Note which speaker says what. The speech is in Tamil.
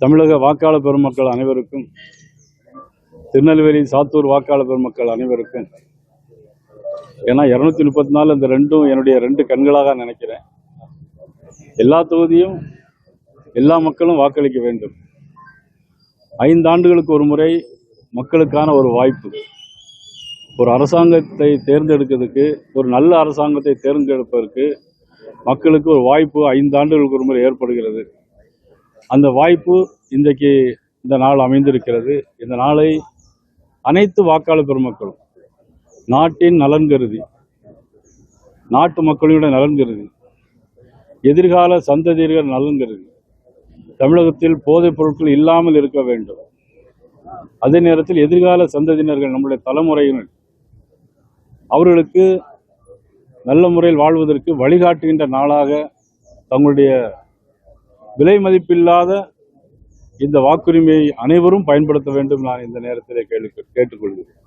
Speaker 1: தமிழக வாக்காளர் பெருமக்கள் அனைவருக்கும், திருநெல்வேலி சாத்தூர் வாக்காளர் பெருமக்கள் அனைவருக்கும், ஏன்னா 234 இந்த ரெண்டும் என்னுடைய 2 கண்களாக நினைக்கிறேன். எல்லா தொகுதியும் எல்லா மக்களும் வாக்களிக்க வேண்டும். 5 ஆண்டுகளுக்கு ஒரு முறை மக்களுக்கான ஒரு வாய்ப்பு. ஒரு அரசாங்கத்தை தேர்ந்தெடுக்கிறதுக்கு, ஒரு நல்ல அரசாங்கத்தை தேர்ந்தெடுப்பதற்கு மக்களுக்கு ஒரு வாய்ப்பு 5 ஆண்டுகளுக்கு ஒரு முறை ஏற்படுகிறது. அந்த வாய்ப்பு இன்றைக்கு இந்த நாள் அமைந்திருக்கிறது. இந்த நாளை அனைத்து வாக்காளர் பெருமக்களும் நாட்டின் நலன் கருதி, நாட்டு மக்களுடைய நலன் கருதி, எதிர்கால சந்ததியர்கள் நலன் கருதி தமிழகத்தில் போதைப் பொருட்கள் இல்லாமல் இருக்க வேண்டும். அதே நேரத்தில் எதிர்கால சந்ததியினர்கள், நம்முடைய தலைமுறையினர், அவர்களுக்கு நல்ல முறையில் வாழ்வதற்கு வழிகாட்டுகின்ற நாளாக தங்களுடைய விலை மதிப்பில்லாத இந்த வாக்குரிமையை அனைவரும் பயன்படுத்த வேண்டும். நான் இந்த நேரத்தில் கேட்டுக்கொள்கிறேன்.